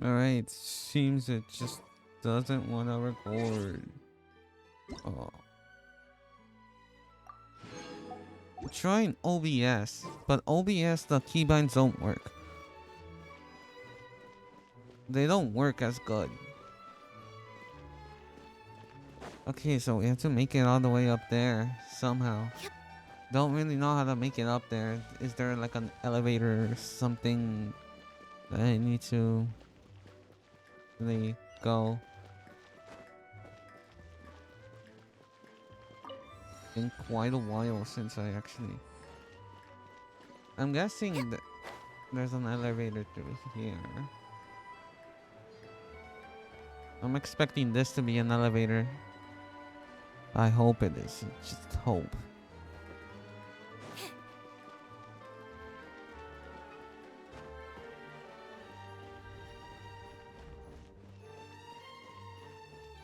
Alright, seems it just doesn't want to record. Oh. Trying OBS, but OBS the keybinds don't work. They don't work as good. Okay, so we have to make it all the way up there somehow. Don't really know how to make it up there. Is there like an elevator or something that I need to really go? Been quite a while since I actually. I'm guessing that there's an elevator through here. I'm expecting this to be an elevator. I hope it is. Just hope.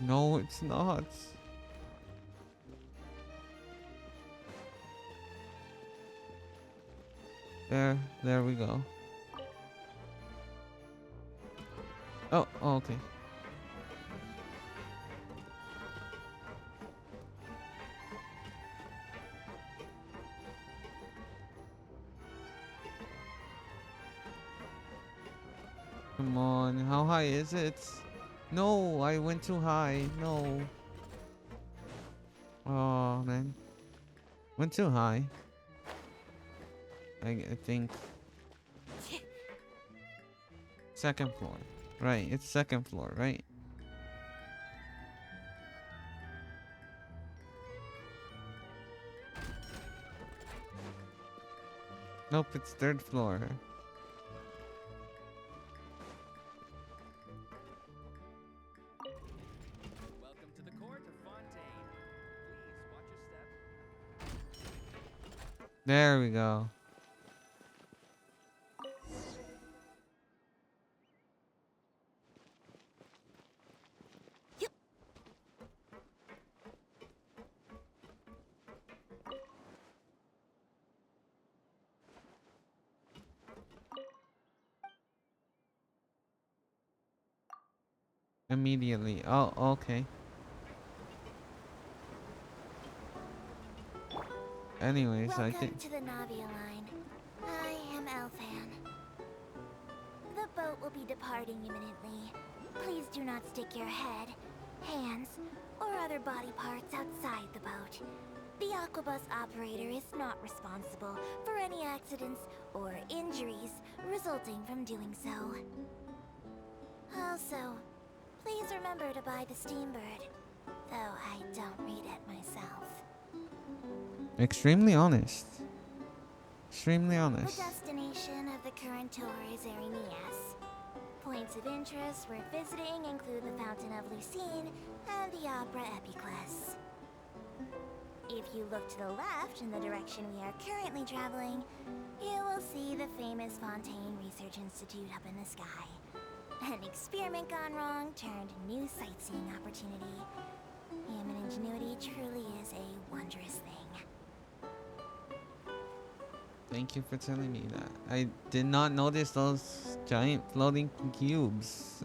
No, it's not. There we go. Oh, okay. Come on, how high is it? No, I went too high. No. Oh, man. Went too high. I think. Second floor. Right, it's second floor, right? Nope, it's third floor. Welcome to the court of Fontaine. Please watch your step. There we go. Immediately. Oh, okay. Anyways, I Welcome think. to the Navia line. I am Elfan. The boat will be departing imminently. Please do not stick your head, hands, or other body parts outside the boat. The Aquabus operator is not responsible for any accidents or injuries resulting from doing so. Also, please remember to buy the Steambird, though I don't read it myself. Extremely honest. Extremely The honest. destination of the current tour is Erinias. Points of interest worth visiting include the Fountain of Lucine and the Opera Epiclese. If you look to the left in the direction we are currently traveling, you will see the famous Fontaine Research Institute up in the sky. An experiment gone wrong turned new sightseeing opportunity. Human ingenuity truly is a wondrous thing. Thank you for telling me that. I did not notice those giant floating cubes.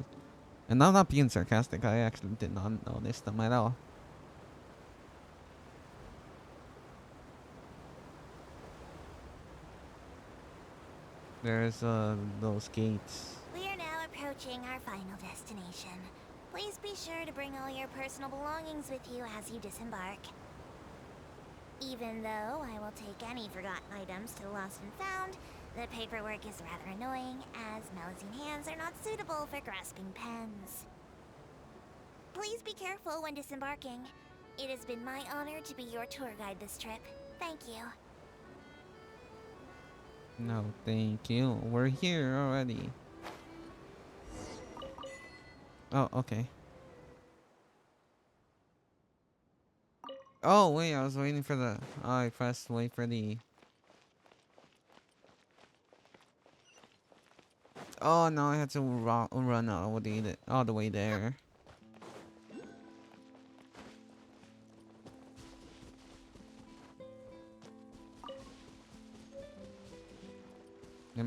And I'm not being sarcastic. I actually did not notice them at all. There's those gates. We are now approaching our final destination. Please be sure to bring all your personal belongings with you as you disembark. Even though I will take any forgotten items to the lost and found, the paperwork is rather annoying, as Melusine hands are not suitable for grasping pens. Please be careful when disembarking. It has been my honor to be your tour guide this trip. Thank you. No, thank you. We're here already. Oh, okay. Oh, wait, I was waiting for the... Oh, I pressed wait for the... Oh, no, I had to run all the way there.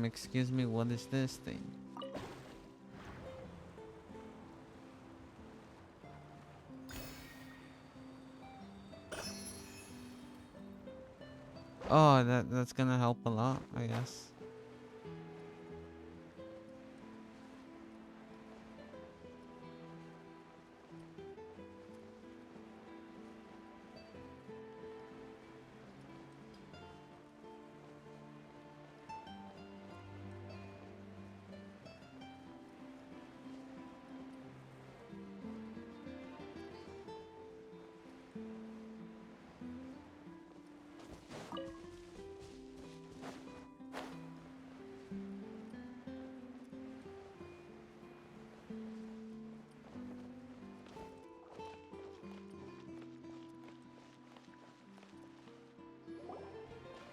Excuse me, what is this thing? Oh, that's gonna help a lot, I guess.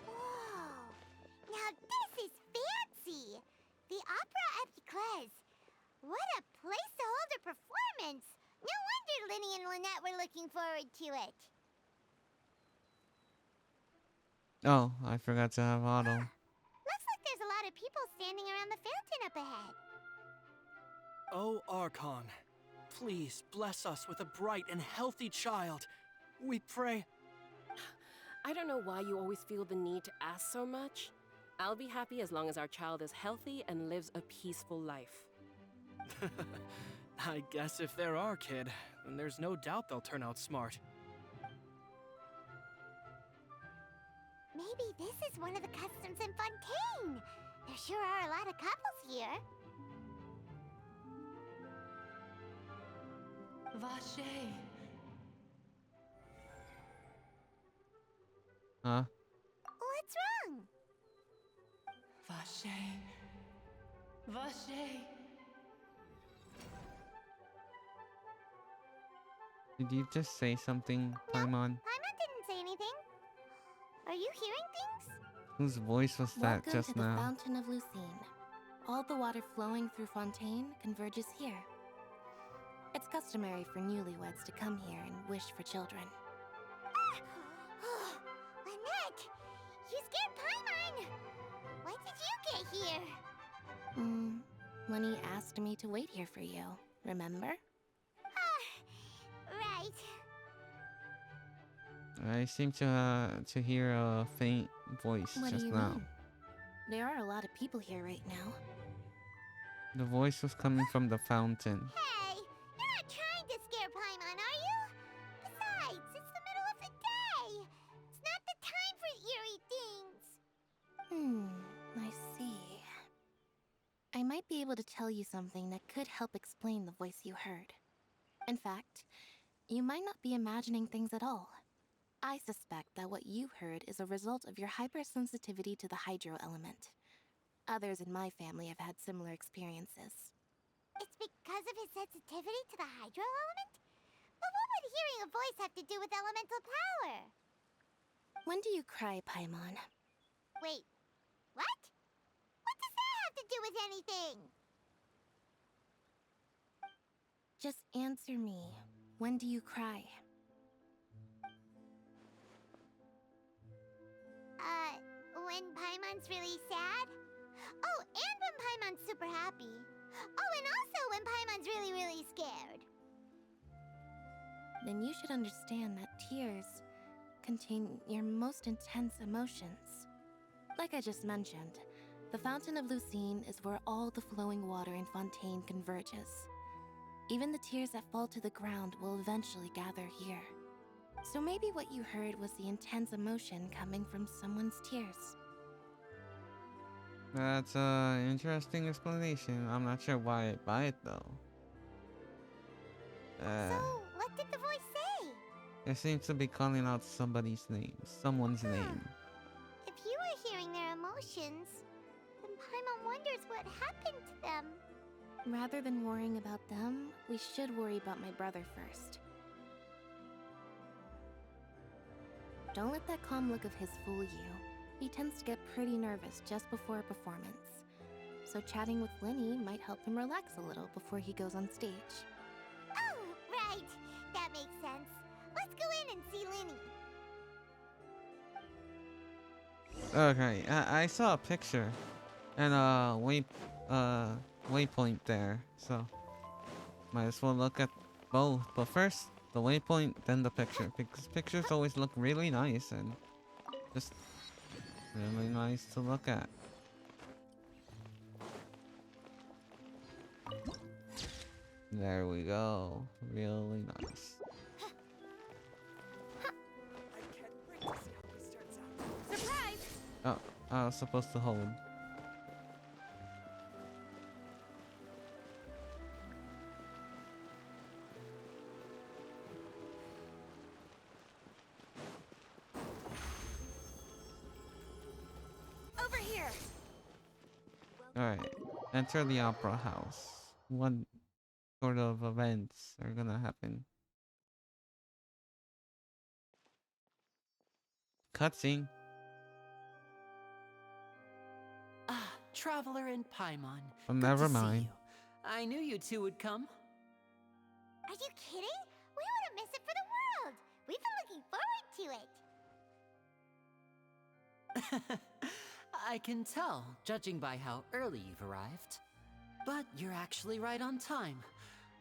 Whoa! Now this is fancy! The Opera Epiclese. What a place to hold a performance! No wonder Linny and Lynette were looking forward to it. Oh, I forgot to have auto. Looks like there's a lot of people standing around the fountain up ahead. O Archon, please bless us with a bright and healthy child. We pray. I don't know why you always feel the need to ask so much. I'll be happy as long as our child is healthy and lives a peaceful life. I guess if they're our kid, then there's no doubt they'll turn out smart. Maybe this is one of the customs in Fontaine. There sure are a lot of couples here. Vache. Huh? What's wrong? Vache. Vache. Did you just say something, Paimon? Paimon didn't say anything. Are you hearing things? Whose voice was that Welcome just to the now? Fountain of Lucine. All the water flowing through Fontaine converges here. It's customary for newlyweds to come here and wish for children. Lynette! You scared Paimon! When did you get here? Lenny asked me to wait here for you, remember? Right. I seem to hear a faint voice What just do you now. mean? There are a lot of people here right now. The voice was coming from the fountain. Hey, you're not trying to scare Paimon, are you? Besides, it's the middle of the day. It's not the time for eerie things. I see. I might be able to tell you something that could help explain the voice you heard. In fact, you might not be imagining things at all. I suspect that what you heard is a result of your hypersensitivity to the hydro element. Others in my family have had similar experiences. It's because of his sensitivity to the hydro element? But what would hearing a voice have to do with elemental power? When do you cry, Paimon? Wait, what? What does that have to do with anything? Just answer me. When do you cry? When Paimon's really sad? Oh, and when Paimon's super happy. Oh, and also when Paimon's really, really scared. Then you should understand that tears contain your most intense emotions. Like I just mentioned, the Fountain of Lucine is where all the flowing water in Fontaine converges. Even the tears that fall to the ground will eventually gather here. So maybe what you heard was the intense emotion coming from someone's tears. That's an interesting explanation. I'm not sure why I buy it though. So, what did the voice say? It seems to be calling out somebody's name. Someone's name. If you were hearing their emotions, then Paimon wonders what happened to them. Rather than worrying about them, we should worry about my brother first. Don't let that calm look of his fool you. He tends to get pretty nervous just before a performance. So chatting with Linny might help him relax a little before he goes on stage. Oh, right. That makes sense. Let's go in and see Linny. Okay, I saw a picture and a waypoint there, so might as well look at both. But first, the waypoint, then the picture, because pictures always look really nice and just Really nice to look at. There we go. Really nice. I can't wait to see how this turns out. Surprise! Oh, I was supposed to hold. Over here! Alright. Enter the opera house. What sort of events are gonna happen? Cutscene. Ah, Traveler and Paimon. Oh, Good never to see mind. you. I knew you two would come. Are you kidding? We wouldn't miss it for the world! We've been looking forward to it! I can tell, judging by how early you've arrived. But you're actually right on time.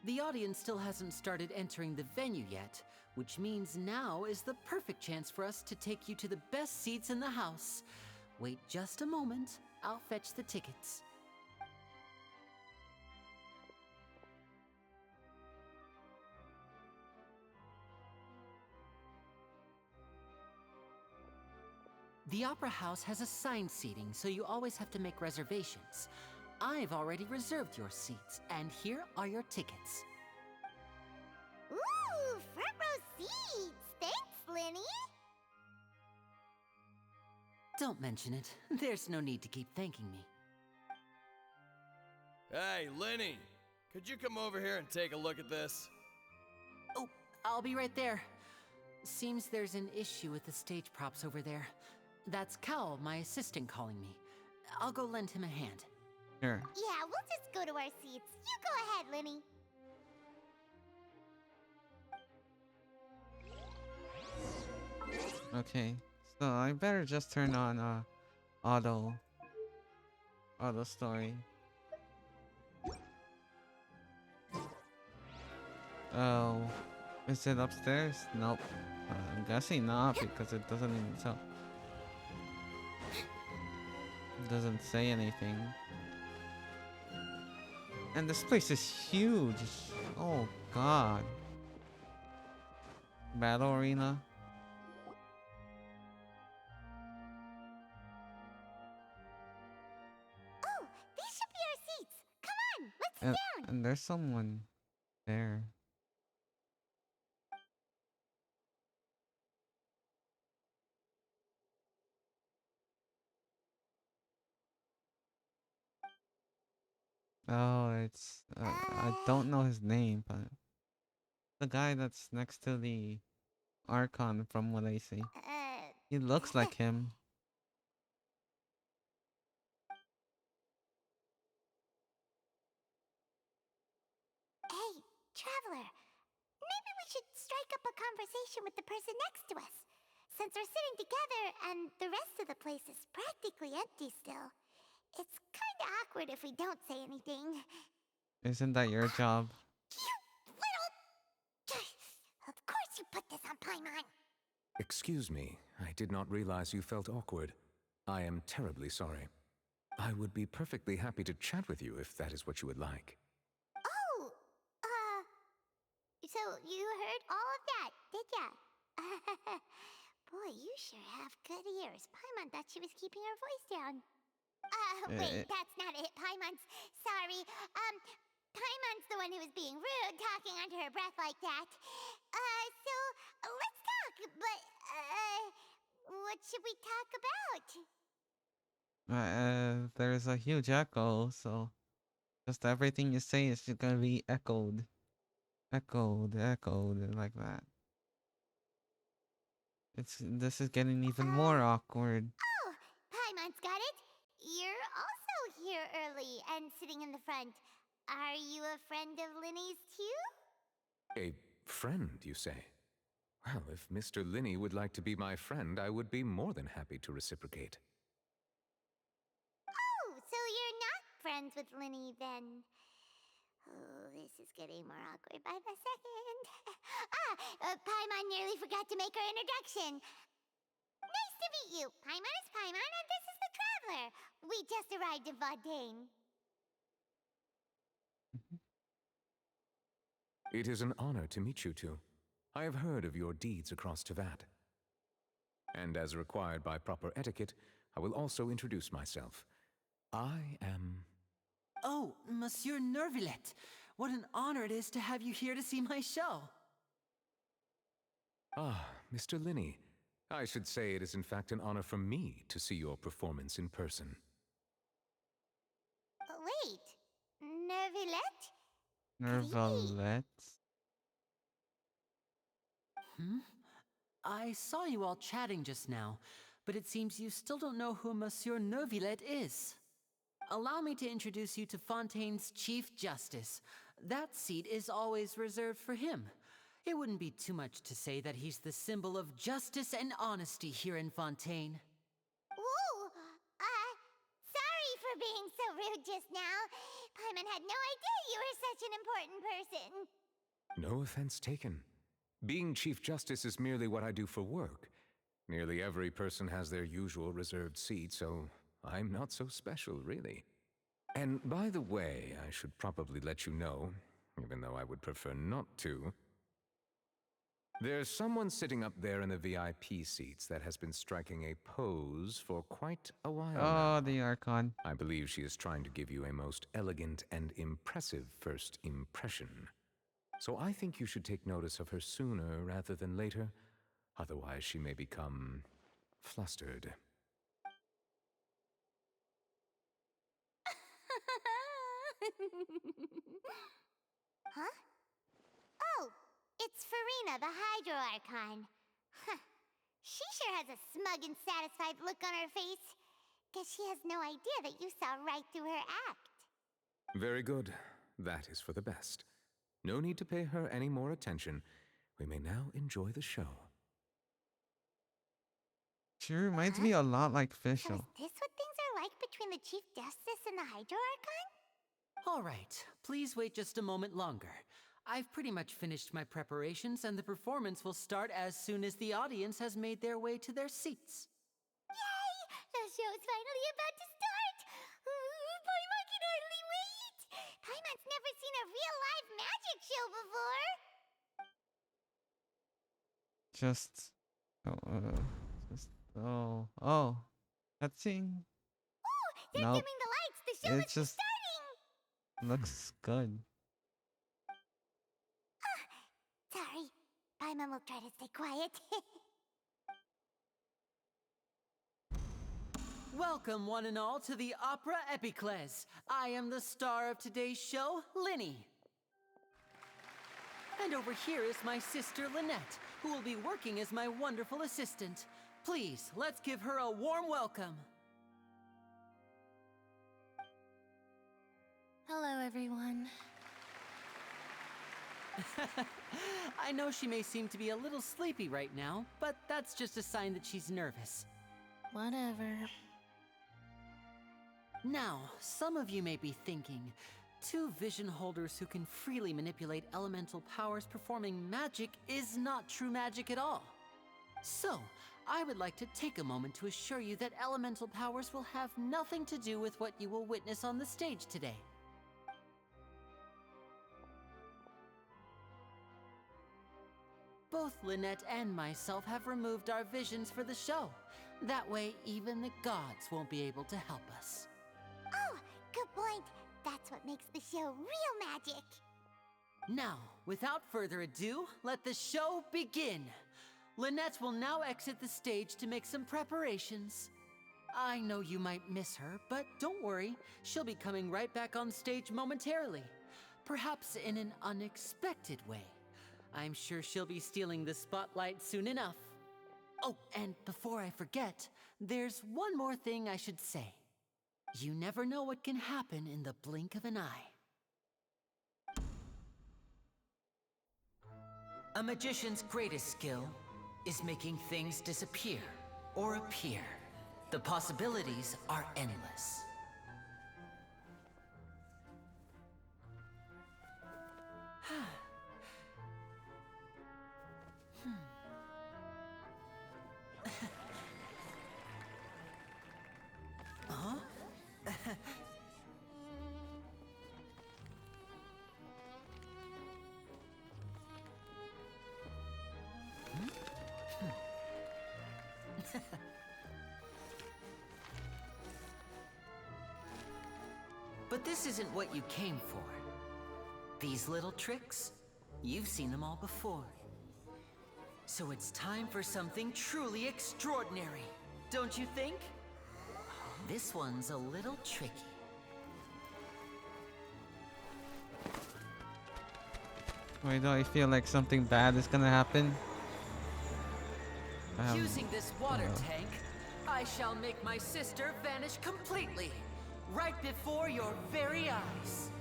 The audience still hasn't started entering the venue yet, which means now is the perfect chance for us to take you to the best seats in the house. Wait just a moment. I'll fetch the tickets. The Opera House has assigned seating, so you always have to make reservations. I've already reserved your seats, and here are your tickets. Ooh, front row seats! Thanks, Lenny! Don't mention it. There's no need to keep thanking me. Hey, Lenny! Could you come over here and take a look at this? Oh, I'll be right there. Seems there's an issue with the stage props over there. That's Cal, my assistant, calling me. I'll go lend him a hand. Sure. Yeah, we'll just go to our seats. You go ahead, Lenny. Okay. So I better just turn on auto story. Oh, is it upstairs? Nope. I'm guessing not because it doesn't even tell. It doesn't say anything. And this place is huge. Oh god. Battle arena. Oh, these should be our seats. Come on, let's sit And, down. and there's someone there. Oh, it's I don't know his name, but the guy that's next to the Archon from what I see. He looks like him. Hey, Traveler. Maybe we should strike up a conversation with the person next to us. Since we're sitting together and the rest of the place is practically empty still, it's kinda awkward if we don't say anything. Isn't that your job? You little... Of course you put this on Paimon. Excuse me, I did not realize you felt awkward. I am terribly sorry. I would be perfectly happy to chat with you if that is what you would like. Oh, so you heard all of that, did ya? Boy, you sure have good ears. Paimon thought she was keeping her voice down. Wait, that's not it. Paimon's... Sorry. Paimon's the one who was being rude, talking under her breath like that. So, let's talk, but, what should we talk about? There's a huge echo, so just everything you say is just gonna be echoed. Echoed, like that. This is getting even more awkward. Oh, Paimon's got it. You're also here early and sitting in the front. Are you a friend of Linny's too? A friend, you say? Well, if Mr. Linney would like to be my friend, I would be more than happy to reciprocate. Oh, so you're not friends with Linny then? Oh, this is getting more awkward by the second. Paimon nearly forgot to make her introduction. Nice to meet you. Paimon is Paimon, and this is the Traveler. We just arrived in Fontaine. It is an honor to meet you two. I have heard of your deeds across Teyvat. And as required by proper etiquette, I will also introduce myself. I am... Oh, Monsieur Nervillet. What an honor it is to have you here to see my show. Ah, Mr. Linney. I should say it is in fact an honor for me to see your performance in person. Wait, Nervillet? Nervalet. I saw you all chatting just now, but it seems you still don't know who Monsieur Nervillet is. Allow me to introduce you to Fontaine's Chief Justice. That seat is always reserved for him. It wouldn't be too much to say that he's the symbol of justice and honesty here in Fontaine. Whoa! Sorry for being so rude just now. Paimon had no idea you were such an important person. No offense taken. Being Chief Justice is merely what I do for work. Nearly every person has their usual reserved seat, so I'm not so special, really. And by the way, I should probably let you know, even though I would prefer not to. There's someone sitting up there in the VIP seats that has been striking a pose for quite a while now. Oh, the Archon. I believe she is trying to give you a most elegant and impressive first impression. So I think you should take notice of her sooner rather than later. Otherwise, she may become flustered. Huh? Oh, it's Farina, the Hydro Archon. Huh. She sure has a smug and satisfied look on her face. Guess she has no idea that you saw right through her act. Very good. That is for the best. No need to pay her any more attention. We may now enjoy the show. She reminds me a lot like So Fischl. is this what things are like between the Chief Justice and the Hydro Archon? All right, please wait just a moment longer. I've pretty much finished my preparations, and the performance will start as soon as the audience has made their way to their seats. Yay! The show's finally about to start! Paimon can hardly wait! Paimon's never seen a real live magic show before! Oh, cutscene. Oh, they're Nope. dimming the lights! The show It's is just starting! looks good. Sorry. Paimon will try to stay quiet. Welcome, one and all, to the Opera Epiclese. I am the star of today's show, Linny. And over here is my sister, Lynette, who will be working as my wonderful assistant. Please, let's give her a warm welcome. Hello, everyone. I know she may seem to be a little sleepy right now, but that's just a sign that she's nervous. Whatever. Now, some of you may be thinking, two vision holders who can freely manipulate elemental powers performing magic is not true magic at all. So, I would like to take a moment to assure you that elemental powers will have nothing to do with what you will witness on the stage today. Both Lynette and myself have removed our visions for the show. That way, even the gods won't be able to help us. Oh, good point. That's what makes the show real magic. Now, without further ado, let the show begin. Lynette will now exit the stage to make some preparations. I know you might miss her, but don't worry, she'll be coming right back on stage momentarily. Perhaps in an unexpected way. I'm sure she'll be stealing the spotlight soon enough. Oh, and before I forget, there's one more thing I should say. You never know what can happen in the blink of an eye. A magician's greatest skill is making things disappear or appear. The possibilities are endless. But this isn't what you came for. These little tricks, you've seen them all before. So it's time for something truly extraordinary, don't you think? This one's a little tricky. Wait, do I feel like something bad is gonna happen? Using this water tank, I shall make my sister vanish completely, right before your very eyes.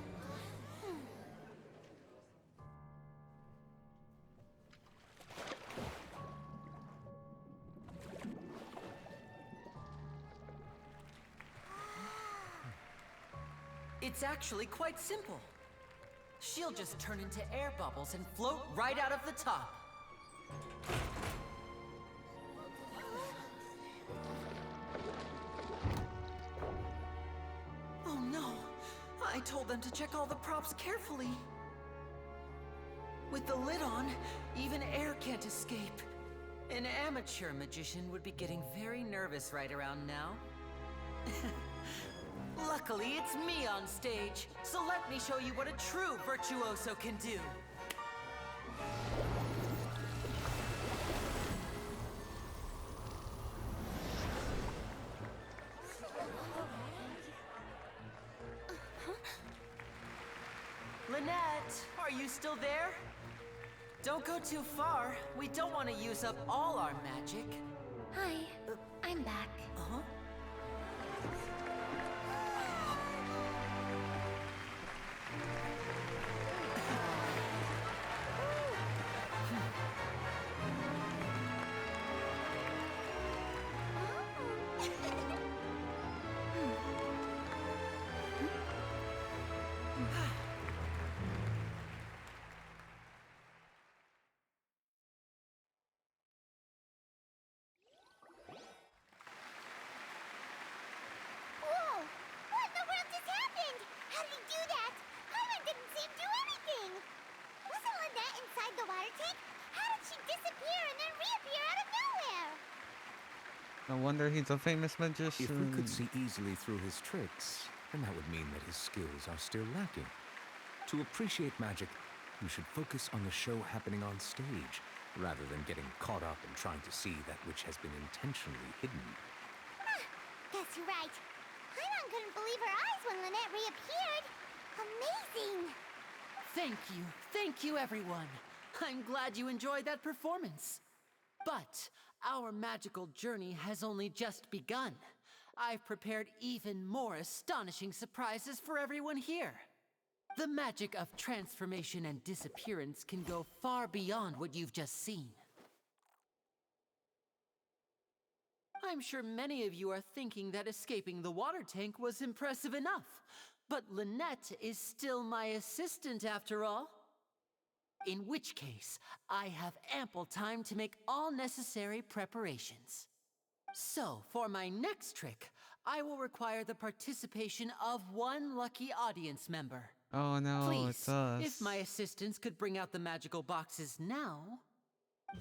It's actually quite simple. She'll just turn into air bubbles and float right out of the top. Oh no! I told them to check all the props carefully. With the lid on, even air can't escape. An amateur magician would be getting very nervous right around now. Luckily, it's me on stage, so let me show you what a true virtuoso can do. Lynette, are you still there? Don't go too far. We don't want to use up all our magic. Hi, I'm back. Uh-huh. Whoa! What in the world just happened? How did he do that? Carmen didn't see him do anything. Wasn't Lynette inside the water tank? How did she disappear and then reappear out of nowhere? No wonder he's a famous magician. If we could see easily through his tricks, then that would mean that his skills are still lacking. To appreciate magic, you should focus on the show happening on stage, rather than getting caught up in trying to see that which has been intentionally hidden. Guess you're right. Paimon couldn't believe her eyes when Lynette reappeared. Amazing! Thank you everyone. I'm glad you enjoyed that performance. But our magical journey has only just begun. I've prepared even more astonishing surprises for everyone here. The magic of transformation and disappearance can go far beyond what you've just seen. I'm sure many of you are thinking that escaping the water tank was impressive enough, but Lynette is still my assistant after all. In which case, I have ample time to make all necessary preparations. So, for my next trick, I will require the participation of one lucky audience member. Oh no, Please, it's us. if my assistants could bring out the magical boxes now.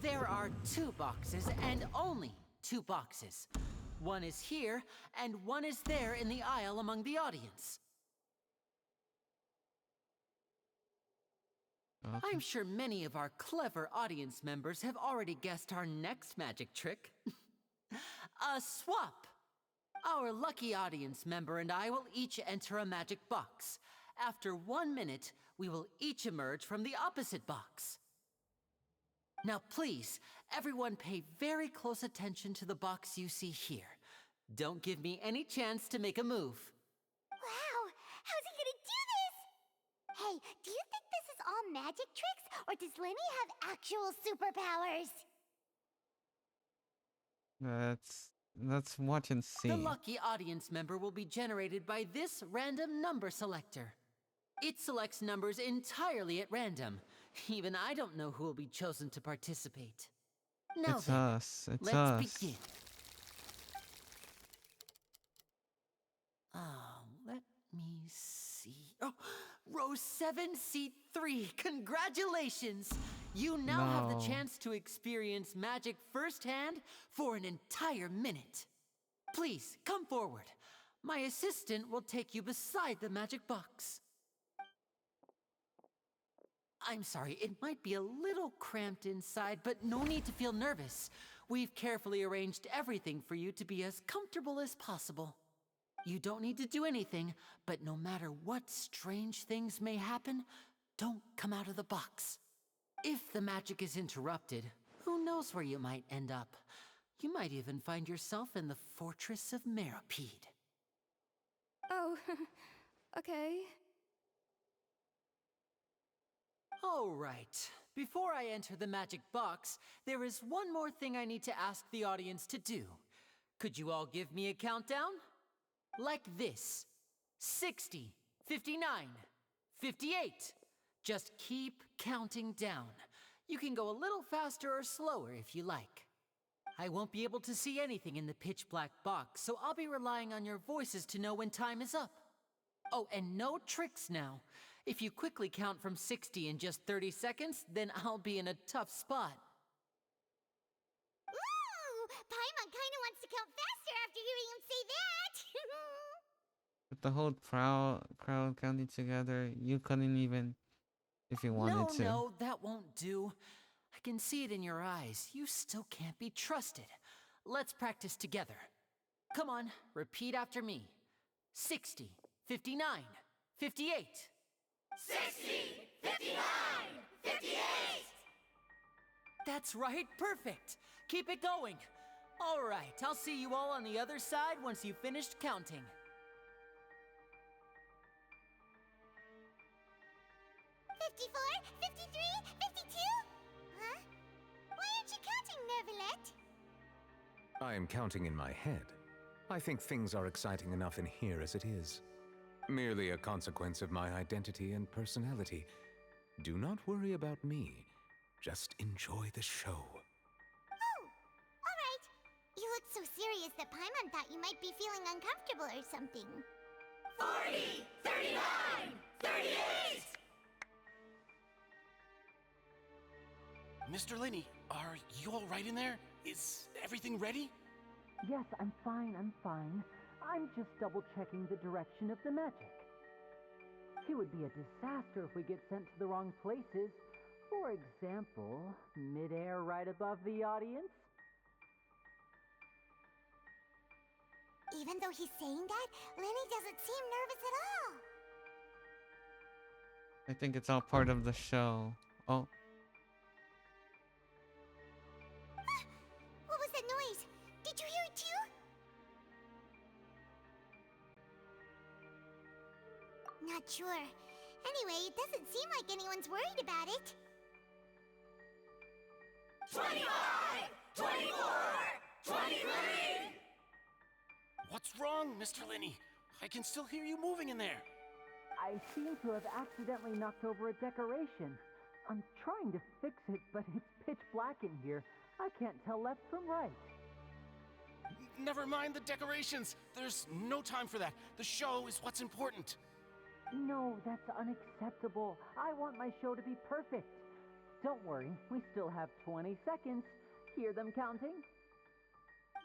There are 2 boxes and only 2 boxes. One is here and one is there in the aisle among the audience. Okay. I'm sure many of our clever audience members have already guessed our next magic trick. A swap! Our lucky audience member and I will each enter a magic box. After 1 minute, we will each emerge from the opposite box. Now please, everyone pay very close attention to the box you see here. Don't give me any chance to make a move. Wow! How's he gonna do this? Hey, do you think this is all magic tricks, or does Lenny have actual superpowers? Let's watch and see. The lucky audience member will be generated by this random number selector. It selects numbers entirely at random. Even I don't know who will be chosen to participate. Now It's then, us. It's let's us. begin. Oh, let me see. Oh, row 7, seat 3. Congratulations! You now have No. the chance to experience magic firsthand for an entire minute. Please, come forward. My assistant will take you beside the magic box. I'm sorry, it might be a little cramped inside, but no need to feel nervous. We've carefully arranged everything for you to be as comfortable as possible. You don't need to do anything, but no matter what strange things may happen, don't come out of the box. If the magic is interrupted, who knows where you might end up? You might even find yourself in the Fortress of Meropide. Oh, okay. All right. Before I enter the magic box, there is one more thing I need to ask the audience to do. Could you all give me a countdown? Like this. 60, 59, 58. Just keep counting down. You can go a little faster or slower if you like. I won't be able to see anything in the pitch black box, so I'll be relying on your voices to know when time is up. Oh, and no tricks now. If you quickly count from 60 in just 30 seconds, then I'll be in a tough spot. Ooh! Paimon kinda wants to count faster after hearing him say that! With the whole crowd counting together, you couldn't even, if you wanted to. No, that won't do. I can see it in your eyes. You still can't be trusted. Let's practice together. Come on, repeat after me. 60, 59, 58. 60! 59! 58! That's right, perfect. Keep it going. All right, I'll see you all on the other side once you've finished counting. 54, 53, 52? Huh? Why aren't you counting, Neuvillette? I am counting in my head. I think things are exciting enough in here as it is. Merely a consequence of my identity and personality. Do not worry about me. Just enjoy the show. Oh, alright. You look so serious that Paimon thought you might be feeling uncomfortable or something. 40! 39! 38! Mr. Linney, are you all right in there? Is everything ready? Yes, I'm fine. I'm just double-checking the direction of the magic. It would be a disaster if we get sent to the wrong places. For example, mid-air right above the audience. Even though he's saying that, Lenny doesn't seem nervous at all. I think it's all part of the show. Oh, What was that noise? Did you hear it too? Not sure. Anyway, it doesn't seem like anyone's worried about it. 25! 24! 23! What's wrong, Mr. Linney? I can still hear you moving in there. I seem to have accidentally knocked over a decoration. I'm trying to fix it, but it's pitch black in here. I can't tell left from right. Never mind the decorations. There's no time for that. The show is what's important. No, that's unacceptable. I want my show to be perfect. Don't worry, we still have 20 seconds. Hear them counting?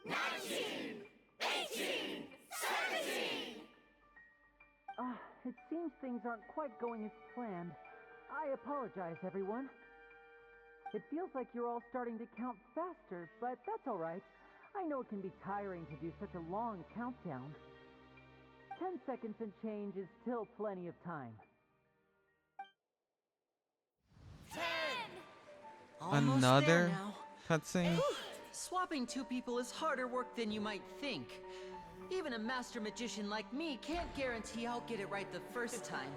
19! 18! 17! It seems things aren't quite going as planned. I apologize, everyone. It feels like you're all starting to count faster, but that's all right. I know it can be tiring to do such a long countdown. 10 seconds and change is still plenty of time. 10! Almost Another there now. cutscene. Swapping two people is harder work than you might think. Even a master magician like me can't guarantee I'll get it right the first time.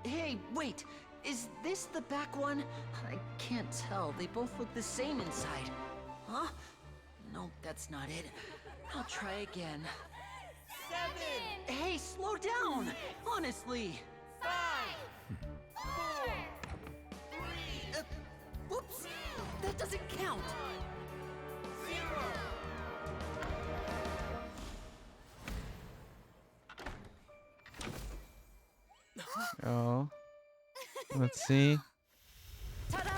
Hey, wait! Is this the back one? I can't tell. They both look the same inside. Huh? No, that's not it. I'll try again. 7! Hey, slow down! Honestly! 5! 4! 3! Whoops! That doesn't count! 0! Oh, let's see. Ta-da!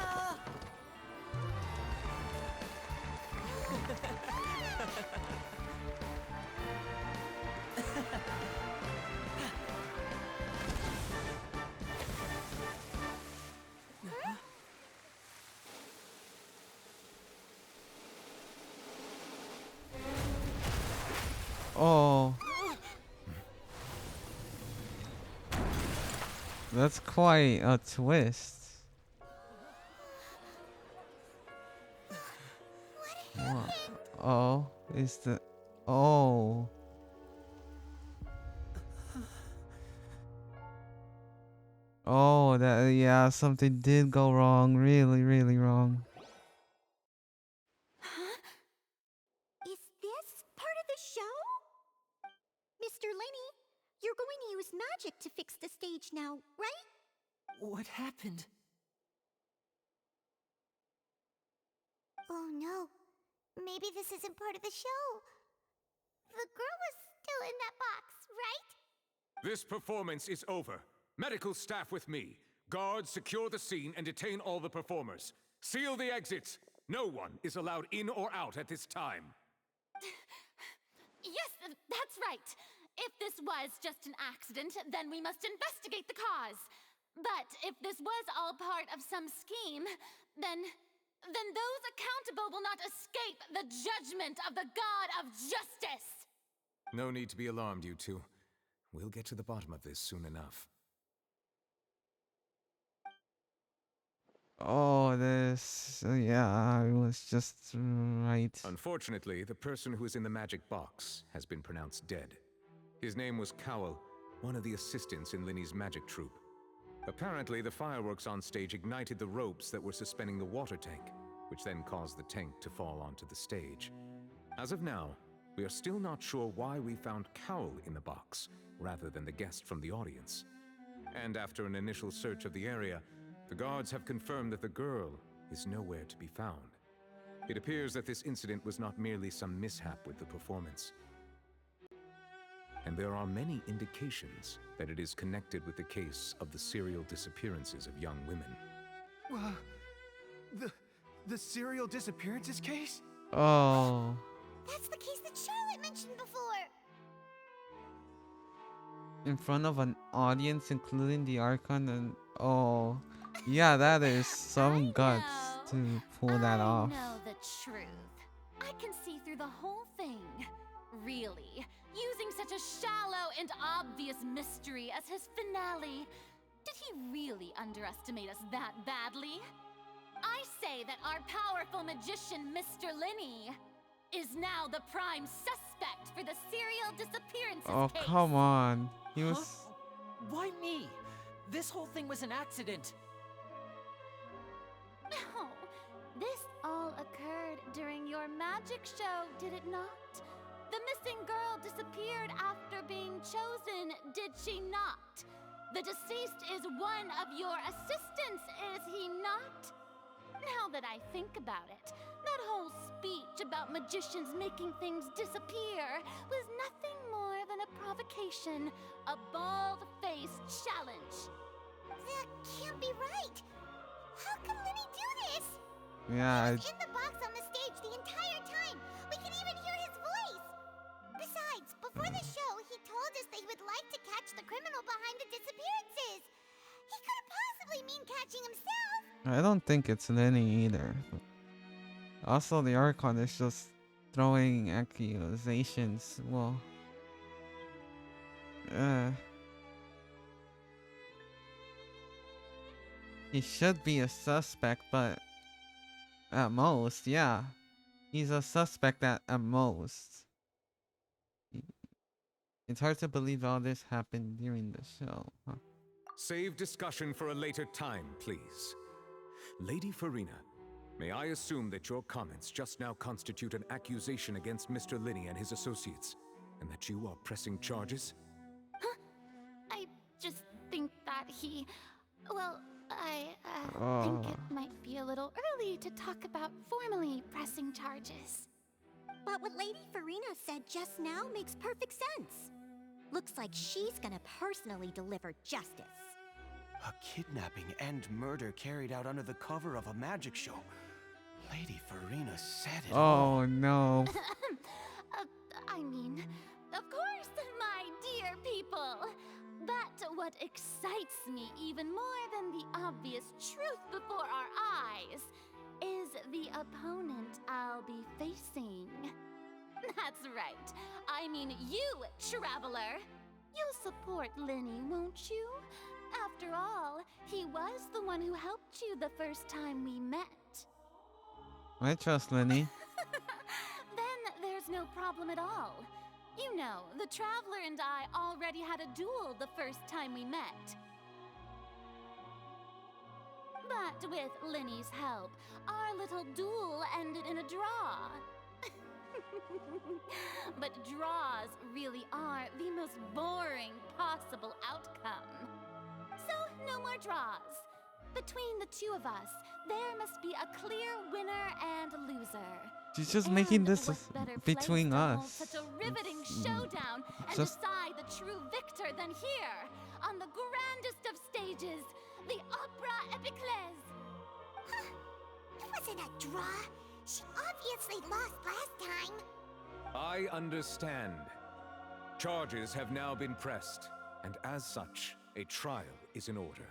That's quite a twist. What? Oh, is the oh. Oh, that yeah, something did go wrong. Really, really wrong. Huh? Is this part of the show? Mr. Lenny, you're going to use magic to fix the stage now, right? What happened? Oh no. Maybe this isn't part of the show. The girl was still in that box, right? This performance is over. Medical staff with me. Guards, secure the scene and detain all the performers. Seal the exits. No one is allowed in or out at this time. Yes, that's right. If this was just an accident, then we must investigate the cause. But if this was all part of some scheme, then those accountable will not escape the judgment of the God of Justice. No need to be alarmed, you two. We'll get to the bottom of this soon enough. Oh, this yeah, I was just right. Unfortunately, the person who is in the magic box has been pronounced dead. His name was Cowell, one of the assistants in Linny's magic troupe. Apparently, the fireworks on stage ignited the ropes that were suspending the water tank, which then caused the tank to fall onto the stage. As of now, we are still not sure why we found Cowell in the box, rather than the guest from the audience. And after an initial search of the area, the guards have confirmed that the girl is nowhere to be found. It appears that this incident was not merely some mishap with the performance. And there are many indications that it is connected with the case of the serial disappearances of young women. The serial disappearances case? Oh. That's the case that Charlotte mentioned before. In front of an audience, including the Archon, and oh, yeah, that is some guts to pull that off. I know the truth. I can see through the whole thing. Really, using such a shallow and obvious mystery as his finale. Did he really underestimate us that badly? I say that our powerful magician, Mr. Linny, is now the prime suspect for the serial disappearances Oh, case. come on. He was. Huh? Why me? This whole thing was an accident. No, this all occurred during your magic show, did it not? The missing girl disappeared after being chosen, did she not? The deceased is one of your assistants, is he not? Now that I think about it, that whole speech about magicians making things disappear was nothing more than a provocation, a bald-faced challenge. That can't be right. How can Linny do this? Yeah. He was in the box on the stage the entire time. We can even hear his voice. Besides, before the show, he told us that he would like to catch the criminal behind the disappearances. He couldn't possibly mean catching himself. I don't think it's Lenny either. Also, the Archon is just throwing accusations. Well, he should be a suspect, but at most, yeah, he's a suspect at most. It's hard to believe all this happened during the show. Huh? Save discussion for a later time, please. Lady Farina, may I assume that your comments just now constitute an accusation against Mr. Linny and his associates, and that you are pressing charges? Huh? I just think that he... Well, I think it might be a little early to talk about formally pressing charges. But what Lady Farina said just now makes perfect sense. Looks like she's gonna personally deliver justice. A kidnapping and murder carried out under the cover of a magic show. Lady Farina said it all. Oh no. I mean, of course, my dear people. But what excites me even more than the obvious truth before our eyes is the opponent I'll be facing. That's right. I mean you, Traveler. You'll support Linny, won't you? After all, he was the one who helped you the first time we met. I trust Lenny. Then there's no problem at all. You know, the Traveler and I already had a duel the first time we met. But with Linny's help, our little duel ended in a draw. But draws really are the most boring possible outcome. So, no more draws. Between the two of us, there must be a clear winner and loser. She's just And making this what better between place to hold us. such a riveting showdown and just- decide the true victor than here, on the grandest of stages, the Opera Epiclese. It wasn't a draw. She obviously lost last time. I understand. Charges have now been pressed, and as such, a trial is in order.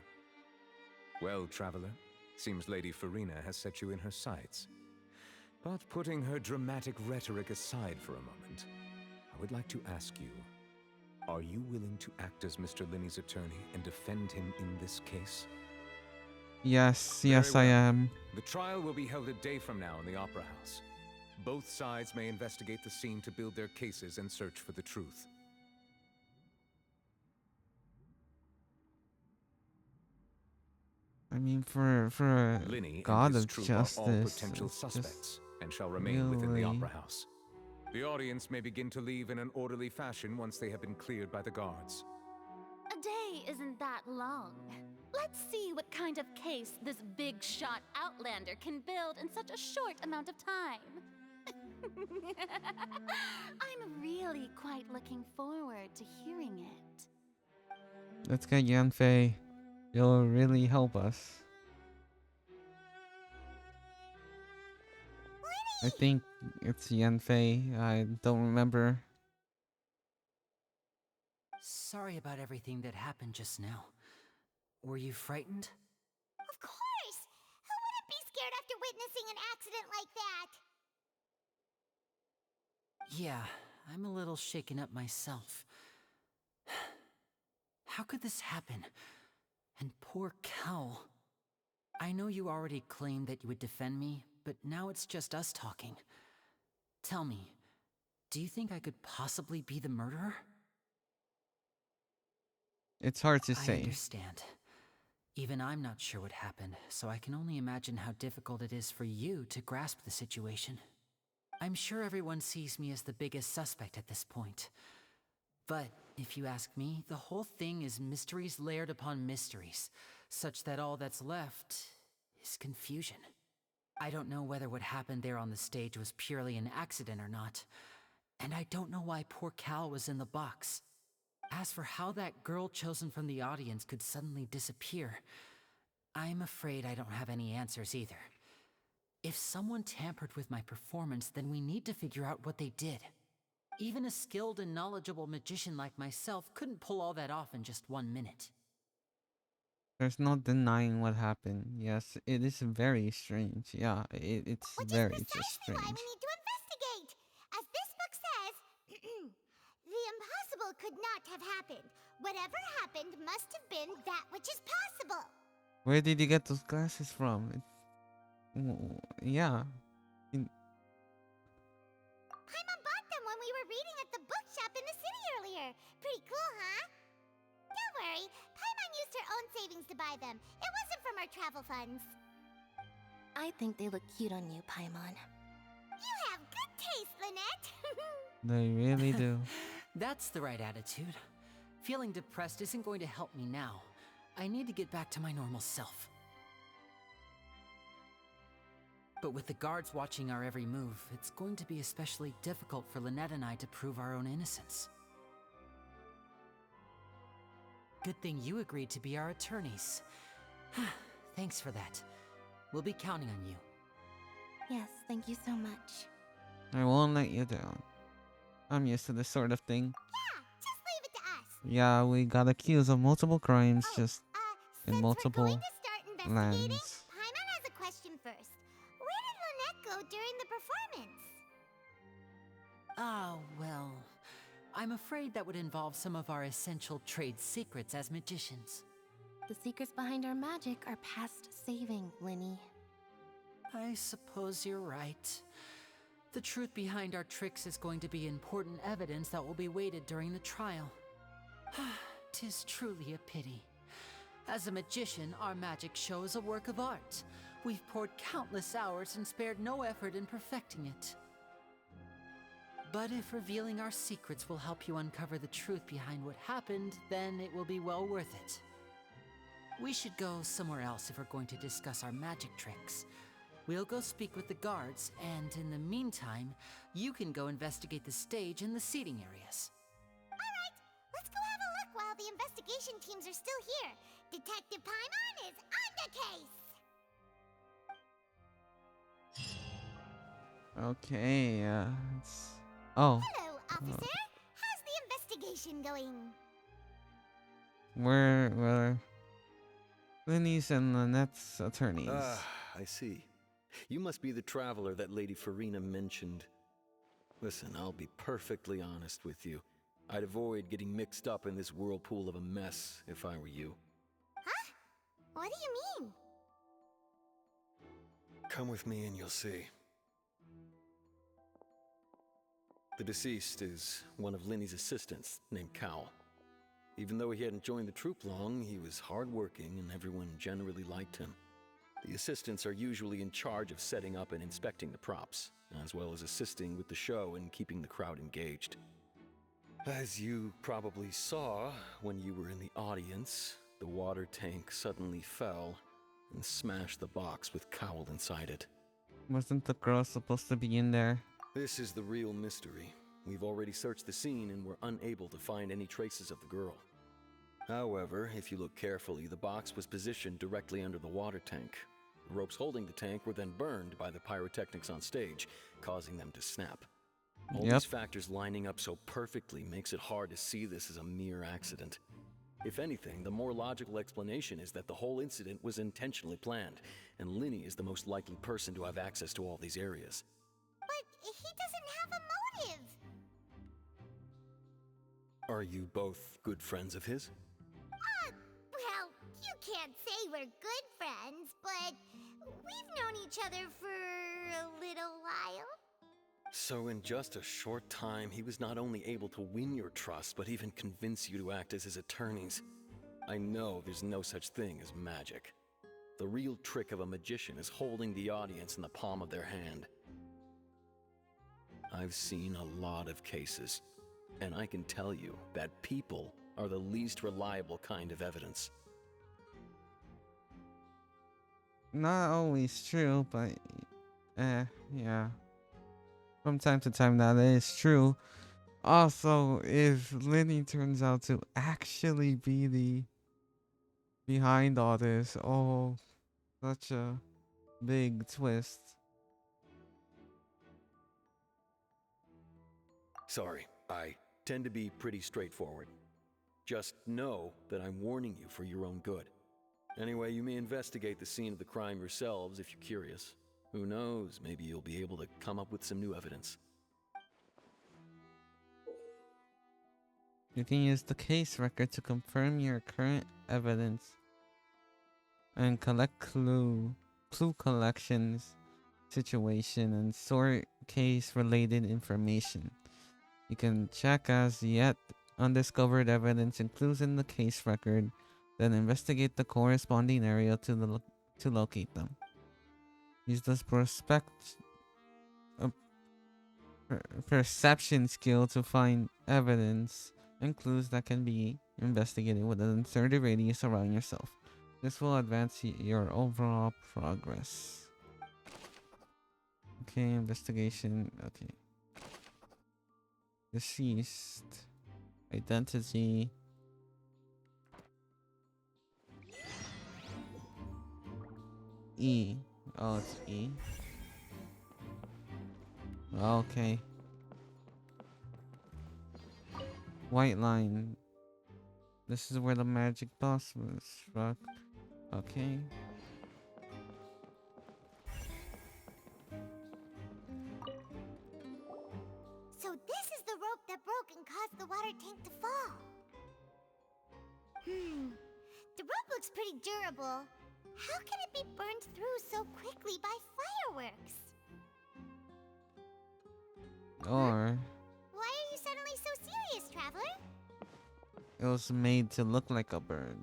Well, Traveler, seems Lady Farina has set you in her sights. But putting her dramatic rhetoric aside for a moment, I would like to ask you, are you willing to act as Mr. Linney's attorney and defend him in this case? Yes, Very yes, I well. am. The trial will be held a day from now in the Opera House. Both sides may investigate the scene to build their cases and search for the truth. I mean, for a Linny god and his of troop justice, are all potential it's just suspects and shall remain within the really- Opera House. The audience may begin to leave in an orderly fashion once they have been cleared by the guards. A day isn't that long. Let's see what kind of case this big shot Outlander can build in such a short amount of time. I'm really quite looking forward to hearing it. Let's get Yanfei. It'll really help us. I think it's Yanfei. I don't remember. Sorry about everything that happened just now. Were you frightened? Of course! Who wouldn't be scared after witnessing an accident like that? Yeah, I'm a little shaken up myself. How could this happen? And poor Cal. I know you already claimed that you would defend me, but now it's just us talking. Tell me, do you think I could possibly be the murderer? It's hard to I say. understand. Even I'm not sure what happened, so I can only imagine how difficult it is for you to grasp the situation. I'm sure everyone sees me as the biggest suspect at this point. But if you ask me, the whole thing is mysteries layered upon mysteries, such that all that's left is confusion. I don't know whether what happened there on the stage was purely an accident or not, and I don't know why poor Cal was in the box. As for how that girl chosen from the audience could suddenly disappear, I'm afraid I don't have any answers either. If someone tampered with my performance, then we need to figure out what they did. Even a skilled and knowledgeable magician like myself couldn't pull all that off in just 1 minute. There's no denying what happened. Yes, it is very strange. Yeah, it's Which very is just precisely why strange. we need to investigate. As this book says, the impossible could not have happened. Whatever happened must have been that which is possible. Where did you get those glasses from? Yeah. Paimon bought them when we were reading at the bookshop in the city earlier. Pretty cool, huh? Don't worry, Paimon used her own savings to buy them. It wasn't from our travel funds. I think they look cute on you, Paimon. You have good taste, Lynette. They really do. That's the right attitude. Feeling depressed isn't going to help me now. I need to get back to my normal self. But with the guards watching our every move, it's going to be especially difficult for Lynette and I to prove our own innocence. Good thing you agreed to be our attorneys. Thanks for that. We'll be counting on you. Yes, thank you so much. I won't let you down. I'm used to this sort of thing. Yeah, just leave it to us. Yeah, we got accused of multiple crimes just in Since multiple we're going to start investigating, lands. Paimon has a question first. Where did Lynette go during the performance? Ah, well, I'm afraid that would involve some of our essential trade secrets as magicians. The secrets behind our magic are past saving, Linny. I suppose you're right. The truth behind our tricks is going to be important evidence that will be weighted during the trial. 'Tis truly a pity. As a magician, our magic show is a work of art. We've poured countless hours and spared no effort in perfecting it. But if revealing our secrets will help you uncover the truth behind what happened, then it will be well worth it. We should go somewhere else if we're going to discuss our magic tricks. We'll go speak with the guards, and in the meantime, you can go investigate the stage and the seating areas. Alright, let's go have a look while the investigation teams are still here. Detective Paimon is on the case! Okay, oh. Hello, officer. How's the investigation going? We're Linny's and Lynette's attorneys. Ah, I see. You must be the traveler that Lady Farina mentioned. Listen, I'll be perfectly honest with you. I'd avoid getting mixed up in this whirlpool of a mess if I were you. Huh? What do you mean? Come with me and you'll see. The deceased is one of Linny's assistants, named Cal. Even though he hadn't joined the troupe long, he was hardworking and everyone generally liked him. The assistants are usually in charge of setting up and inspecting the props, as well as assisting with the show and keeping the crowd engaged. As you probably saw when you were in the audience, the water tank suddenly fell and smashed the box with Cowl inside it. Wasn't the girl supposed to be in there? This is the real mystery. We've already searched the scene and were unable to find any traces of the girl. However, if you look carefully, the box was positioned directly under the water tank. The ropes holding the tank were then burned by the pyrotechnics on stage, causing them to snap. All these factors lining up so perfectly makes it hard to see this as a mere accident. If anything, the more logical explanation is that the whole incident was intentionally planned, and Linny is the most likely person to have access to all these areas. But he doesn't have a motive! Are you both good friends of his? Well, you can't say we're good friends, but we've known each other for a little while. So in just a short time, he was not only able to win your trust, but even convince you to act as his attorneys. I know there's no such thing as magic. The real trick of a magician is holding the audience in the palm of their hand. I've seen a lot of cases, and I can tell you that people are the least reliable kind of evidence. Not always true, but yeah. From time to time that is true. Also, if Linny turns out to actually be the behind all this, oh, such a big twist. Sorry, I tend to be pretty straightforward. Just know that I'm warning you for your own good. Anyway, you may investigate the scene of the crime yourselves if you're curious. Who knows, maybe you'll be able to come up with some new evidence. You can use the case record to confirm your current evidence and collect clue collections, situation, and sort case related information. You can check as yet undiscovered evidence includes in the case record, then investigate the corresponding area to locate them. Use this perception skill to find evidence and clues that can be investigated within a 30 radius around yourself. This will advance your overall progress. Okay, investigation. Okay. Deceased. Identity. E. Oh, it's E. Okay. White line. This is where the magic boss was struck. Okay. So this is the rope that broke and caused the water tank to fall. The rope looks looks pretty durable. How can it be burned through so quickly by fireworks? Or Why are you suddenly so serious, Traveler? it was made to look like a bird.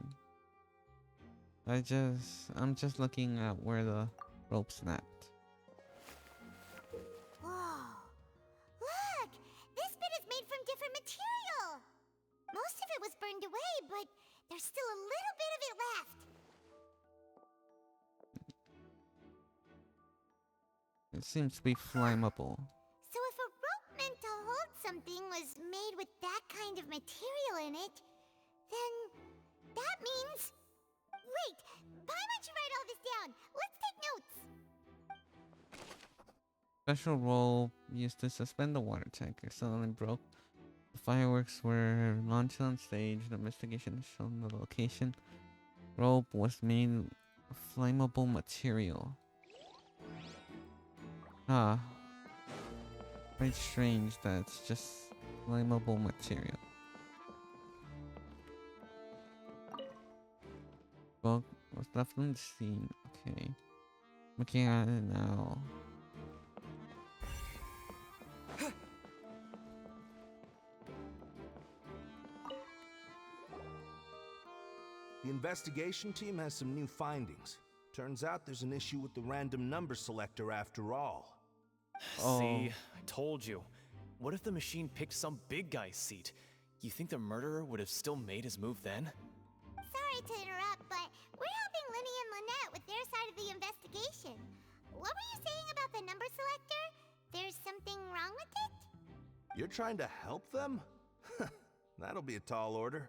I'm just looking at where the rope snapped. Whoa. Look! This bit is made from different material! Most of it was burned away, but there's still a little bit of it left. It seems to be flammable. So if a rope meant to hold something was made with that kind of material in it, then that means... Wait! Why don't you write all this down? Let's take notes! Special rope used to suspend the water tank suddenly broke. The fireworks were launched on stage. The investigation has shown the location. Rope was made of flammable material. Ah. Quite strange that it's just flammable material. Well, what's left on the scene? Okay. Looking at it now. The investigation team has some new findings. Turns out there's an issue with the random number selector after all. See, I told you. What if the machine picked some big guy's seat? You think the murderer would have still made his move then? Sorry to interrupt, but we're helping Linny and Lynette with their side of the investigation. What were you saying about the number selector? There's something wrong with it? You're trying to help them? That'll be a tall order.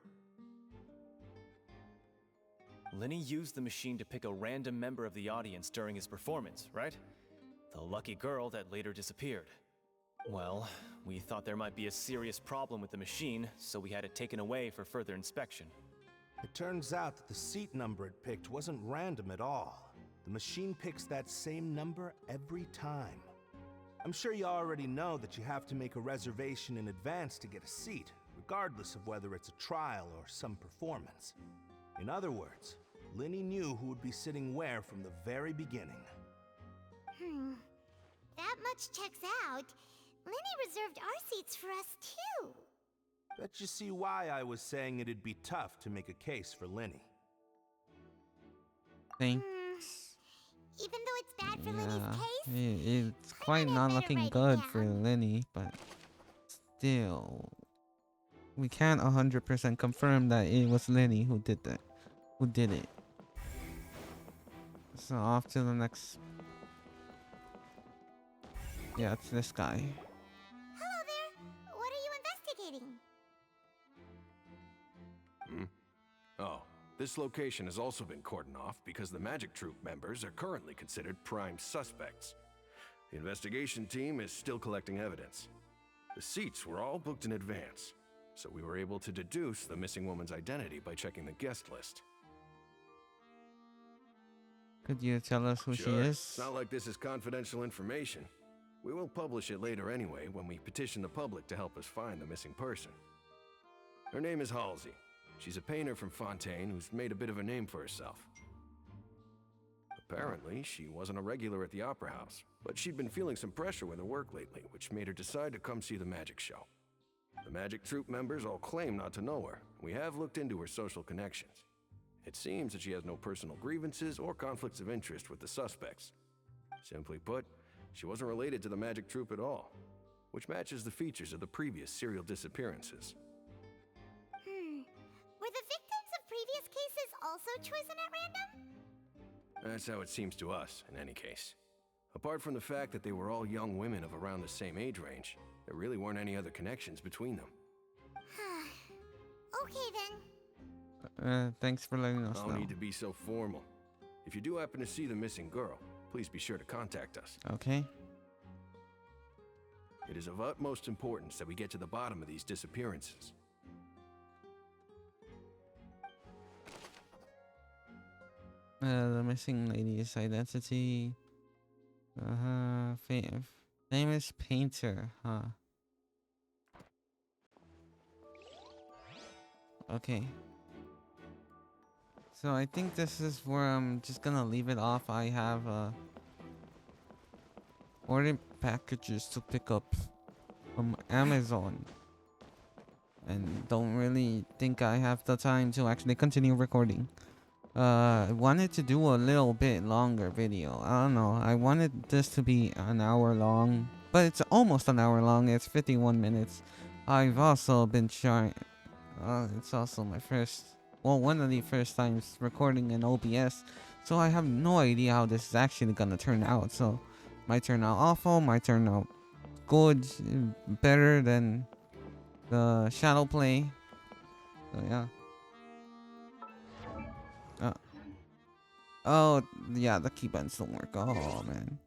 Linny used the machine to pick a random member of the audience during his performance, right? The lucky girl that later disappeared. Well, we thought there might be a serious problem with the machine, so we had it taken away for further inspection. It turns out that the seat number it picked wasn't random at all. The machine picks that same number every time. I'm sure you already know that you have to make a reservation in advance to get a seat, regardless of whether it's a trial or some performance. In other words, Linny knew who would be sitting where from the very beginning. That much checks out. Linny reserved our seats for us too. Bet you see why I was saying it'd be tough to make a case for Linny. Thanks. Even though it's bad for Linny's case, It's quite not looking good for Linny, but still, we can't 100% confirm that it was Linny who did that. Who did it? So off to the next. Yeah, it's this guy. Hello there. What are you investigating? Oh, this location has also been cordoned off because the Magic Troupe members are currently considered prime suspects. The investigation team is still collecting evidence. The seats were all booked in advance, so we were able to deduce the missing woman's identity by checking the guest list. Could you tell us who she Sure, is? it's not like this is confidential information. We will publish it later anyway when we petition the public to help us find the missing person. Her name is Halsey. She's a painter from Fontaine who's made a bit of a name for herself. Apparently, she wasn't a regular at the Opera House, but she'd been feeling some pressure with her work lately, which made her decide to come see the magic show. The Magic Troupe members all claim not to know her. We have looked into her social connections. It seems that she has no personal grievances or conflicts of interest with the suspects. Simply put, she wasn't related to the Magic Troupe at all, which matches the features of the previous serial disappearances. Were the victims of previous cases also chosen at random? That's how it seems to us, in any case. Apart from the fact that they were all young women of around the same age range, there really weren't any other connections between them. Okay then. Thanks for letting us No know. need to be so formal. If you do happen to see the missing girl, please be sure to contact us. Okay. It is of utmost importance that we get to the bottom of these disappearances. The missing lady's identity. Famous painter, huh? Okay. So I think this is where I'm just gonna leave it off. I have ordered packages to pick up from Amazon, and don't really think I have the time to actually continue recording. I wanted to do a little bit longer video. I don't know. I wanted this to be an hour long, but it's almost an hour long. It's 51 minutes. I've also been trying. It's also my first, well, one of the first times recording in OBS, so I have no idea how this is actually gonna turn out. So, might turn out awful, might turn out good, better than the shadow play. So yeah. Oh yeah, the key buttons don't work. Oh man.